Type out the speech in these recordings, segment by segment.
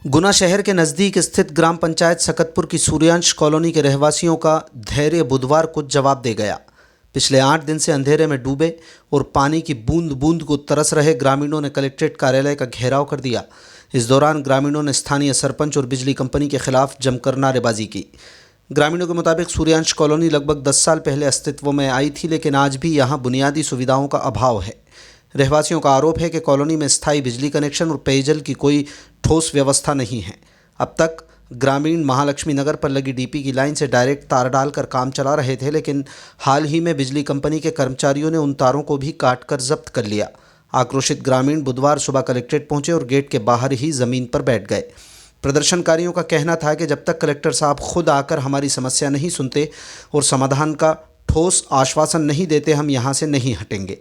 गुना शहर के नज़दीक स्थित ग्राम पंचायत सकतपुर की सूर्यांश कॉलोनी के रहवासियों का धैर्य बुधवार को जवाब दे गया। पिछले 8 दिन से अंधेरे में डूबे और पानी की बूंद बूंद को तरस रहे ग्रामीणों ने कलेक्ट्रेट कार्यालय का घेराव कर दिया। इस दौरान ग्रामीणों ने स्थानीय सरपंच और बिजली कंपनी के खिलाफ जमकर नारेबाजी की। ग्रामीणों के मुताबिक सूर्यांश कॉलोनी लगभग 10 साल पहले अस्तित्व में आई थी, लेकिन आज भी यहाँ बुनियादी सुविधाओं का अभाव है। रहवासियों का आरोप है कि कॉलोनी में स्थायी बिजली कनेक्शन और पेयजल की कोई ठोस व्यवस्था नहीं है। अब तक ग्रामीण महालक्ष्मी नगर पर लगी डीपी की लाइन से डायरेक्ट तार डालकर काम चला रहे थे, लेकिन हाल ही में बिजली कंपनी के कर्मचारियों ने उन तारों को भी काटकर जब्त कर लिया। आक्रोशित ग्रामीण बुधवार सुबह कलेक्ट्रेट पहुंचे और गेट के बाहर ही ज़मीन पर बैठ गए। प्रदर्शनकारियों का कहना था कि जब तक कलेक्टर साहब खुद आकर हमारी समस्या नहीं सुनते और समाधान का ठोस आश्वासन नहीं देते, हम यहाँ से नहीं हटेंगे।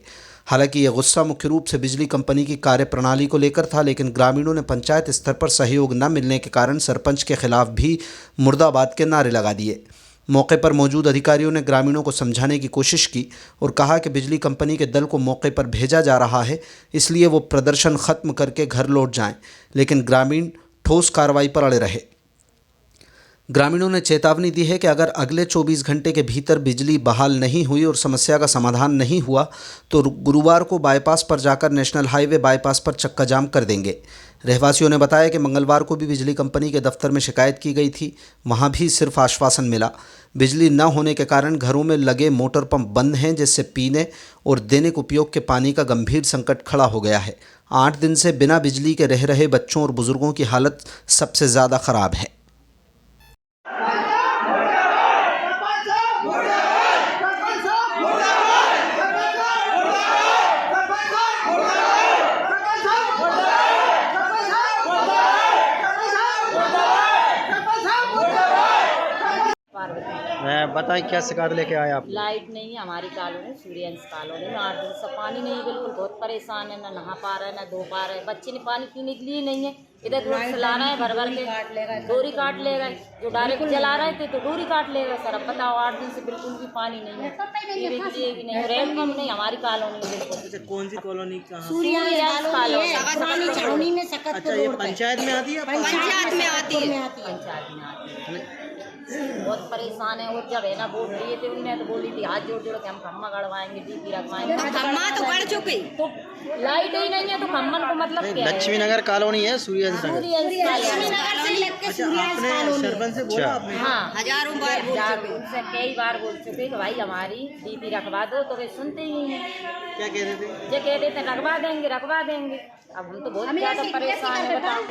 हालांकि यह गुस्सा मुख्य रूप से बिजली कंपनी की कार्यप्रणाली को लेकर था, लेकिन ग्रामीणों ने पंचायत स्तर पर सहयोग न मिलने के कारण सरपंच के खिलाफ भी मुर्दाबाद के नारे लगा दिए। मौके पर मौजूद अधिकारियों ने ग्रामीणों को समझाने की कोशिश की और कहा कि बिजली कंपनी के दल को मौके पर भेजा जा रहा है, इसलिए वो प्रदर्शन खत्म करके घर लौट जाएं, लेकिन ग्रामीण ठोस कार्रवाई पर अड़े रहे। ग्रामीणों ने चेतावनी दी है कि अगर अगले 24 घंटे के भीतर बिजली बहाल नहीं हुई और समस्या का समाधान नहीं हुआ तो गुरुवार को बाईपास पर जाकर नेशनल हाईवे बाईपास पर चक्का जाम कर देंगे। रहवासियों ने बताया कि मंगलवार को भी बिजली कंपनी के दफ्तर में शिकायत की गई थी, वहां भी सिर्फ आश्वासन मिला। बिजली न होने के कारण घरों में लगे मोटर पंप बंद हैं, जिससे पीने और दैनिक उपयोग के पानी का गंभीर संकट खड़ा हो गया है। 8 दिन से बिना बिजली के रह रहे बच्चों और बुजुर्गों की हालत सबसे ज़्यादा ख़राब है। बताएं क्या शिकायत लेके आए आप? लाइट नहीं है हमारी कॉलोनी, सूर्यांश कॉलोनी में 8 दिन से पानी नहीं है, बिल्कुल बहुत परेशान है। ना नहा पा रहे, ना धो पा रहे, बच्चे ने पानी पीने के लिए नहीं है। इधर रोड चला रहा है, भर भर के डोरी काट ले गए, जो डायरेक्ट चला रहे थे तो डोरी काट ले गए। सर अब बताओ, 8 दिन से बिल्कुल भी पानी नहीं है, पीने के लिए भी नहीं, रेड कम नहीं हमारी कॉलोनी में बिल्कुल। कौन सी कॉलोनी? सूर्यांश कॉलोनी में सकतपुर। अच्छा, ये पंचायत में आती है? पंचायत में आती है। बहुत परेशान है। और जब है ना वोट दिए थे उनने तो बोली थी हाथ जोड़ जोड़ के हम खम्मा गड़वाएंगे, डीपी रखवाएंगे। खम्मा तो गड़ चुके, तो लाइट ही नहीं है तो खम्मन को मतलब क्या है? लक्ष्मी नगर कॉलोनी है, सूर्यांश नगर। सरपंच से बोला आपने? हाँ, हजारों बार बोल चुके, उनसे कई बार बोल चुके कि भाई हमारी डीपी रखवा दो, तो वे सुनते ही नहीं है। क्या कह रहे थे? जो कहते थे रखवा देंगे रखवा देंगे। अब हम तो बहुत ज्यादा परेशान है। बताओ,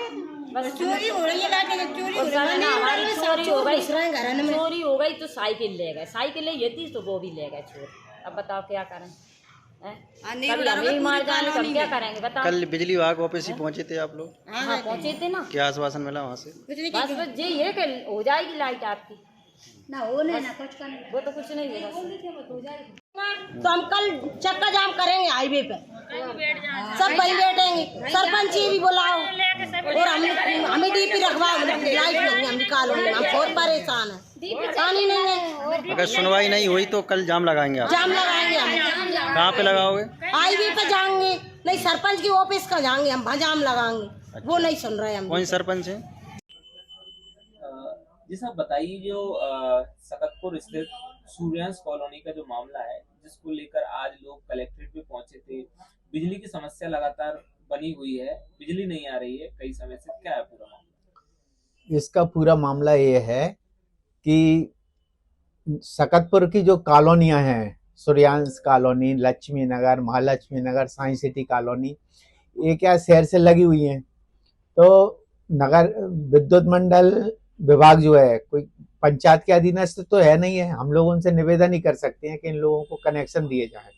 बस चोरी हो रही है, चोरी हो रही है, हमारी चोरी हो गई, चोरी हो गई तो साइकिल ले गए, साइकिल ले थी तो वो भी ले गए चोर। अब बताओ क्या करें? कभी मार जाने तो क्या करेंगे बताओ? कल बिजली विभाग ऑफिस ही पहुंचे थे आप लोग? हाँ पहुंचे थे ना। क्या आश्वासन मिला वहाँ से? बस ये कि हो जाएगी लाइट आपकी, ना हो ना कुछ करना, वो तो कुछ नहीं होगा। तो हम कल चक्का जाम करेंगे हाईवे पे, सब वहीं बैठेंगे। सरपंच जी भी बुलाओ और हमें डीपी रखवाओ, लाइट नहीं हम निकालो, हम बहुत परेशान है, पानी नहीं है। अगर सुनवाई नहीं हुई तो कल जाम लगाएंगे आप? जाम लगाएंगे हम। कहाँ पे लगाओगे? हाईवे पे जाएंगे, नहीं सरपंच के ऑफिस का जाएंगे हम, वहाँ जाम लगाएंगे। अच्छा। वो नहीं सुन रहे हम। कौन सरपंच है? जी साहब बताइए, जो सकतपुर स्थित सूर्यांश कॉलोनी का जो मामला है, जिसको लेकर आज लोग कलेक्ट्रेट पे पहुंचे थे, बिजली की समस्या लगातार बनी हुई है, बिजली नहीं आ रही है कई समय से, क्या है पूरा मामला? इसका पूरा मामला ये है कि सकतपुर की जो कॉलोनियां हैं, सूर्यांश कॉलोनी, लक्ष्मी नगर, महालक्ष्मी नगर, साइंस सिटी कॉलोनी, ये क्या शहर से लगी हुई हैं। तो नगर विद्युत मंडल विभाग जो है कोई पंचायत के अधीनस्थ तो है नहीं है, हम लोग उनसे निवेदन ही कर सकते हैं कि इन लोगों को कनेक्शन दिए जाए।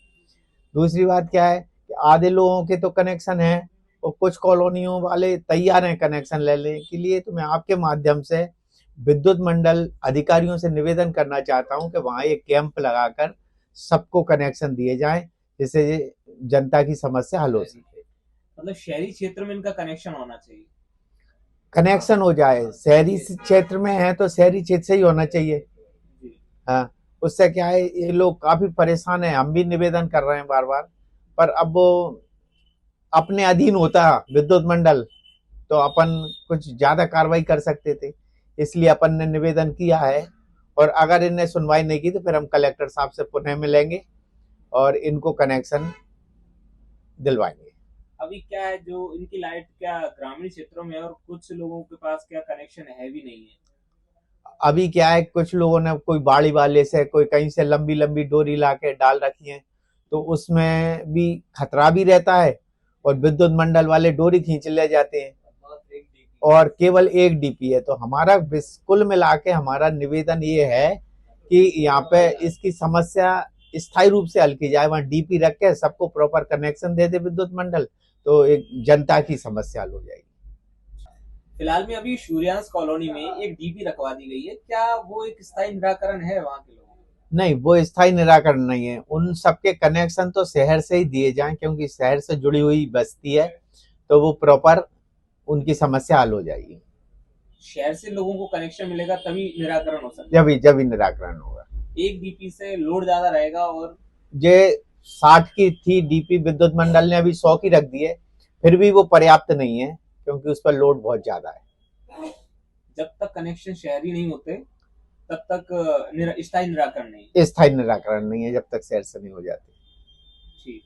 दूसरी बात क्या है कि आधे लोगों के तो कनेक्शन है और कुछ कॉलोनियों वाले तैयार हैं कनेक्शन लेने के लिए। तो मैं आपके माध्यम से विद्युत मंडल अधिकारियों से निवेदन करना चाहता हूं कि वहां एक कैंप लगाकर सबको कनेक्शन दिए जाएं, जिससे जनता की समस्या हल हो सके। मतलब शहरी क्षेत्र में इनका कनेक्शन होना चाहिए, कनेक्शन हो जाए। शहरी क्षेत्र में है तो शहरी क्षेत्र से ही होना चाहिए। हाँ, उससे क्या है, ये लोग काफी परेशान है, हम भी निवेदन कर रहे हैं बार बार, पर अब वो अपने अधीन होता विद्युत मंडल तो अपन कुछ ज्यादा कार्रवाई कर सकते थे, इसलिए अपन ने निवेदन किया है। और अगर इनने सुनवाई नहीं की तो फिर हम कलेक्टर साहब से पुनः मिलेंगे और इनको कनेक्शन दिलवाएंगे। अभी क्या है, जो इनकी लाइट क्या ग्रामीण क्षेत्रों में है और कुछ लोगों के पास क्या कनेक्शन है भी नहीं है। अभी क्या है, कुछ लोगों ने कोई बाड़ी वाले से, कोई कहीं से लंबी लंबी डोरी ला के डाल रखी है, तो उसमें भी खतरा भी रहता है और विद्युत मंडल वाले डोरी खींच ले जाते हैं और केवल एक डीपी है। तो हमारा कुल मिला के हमारा निवेदन ये है कि यहाँ पे इसकी समस्या स्थायी रूप से हल की जाए, वहां डीपी रख के सबको प्रॉपर कनेक्शन दे दे विद्युत मंडल, तो एक जनता की समस्या हल हो जाएगी। फिलहाल में अभी सूर्यांश कॉलोनी में एक डीपी रखवा दी गई है, क्या वो एक स्थायी निराकरण है वहाँ के लोगों का? नहीं, वो स्थायी निराकरण नहीं है। उन सबके कनेक्शन तो शहर से ही दिए जाएं, क्योंकि शहर से जुड़ी हुई बस्ती है, तो वो प्रॉपर उनकी समस्या हल हो जाएगी। शहर से लोगों को कनेक्शन मिलेगा तभी निराकरण हो सकता है। जब ही निराकरण होगा। एक डीपी से लोड ज्यादा रहेगा और ये 60 की थी डीपी, विद्युत मंडल ने अभी 100 की रख दी है, फिर भी वो पर्याप्त नहीं है क्योंकि उस पर लोड बहुत ज्यादा है। जब तक कनेक्शन शहरी नहीं होते तब तक स्थायी निराकरण नहीं। स्थायी निराकरण नहीं है जब तक शहर से नहीं हो जाते। ठीक।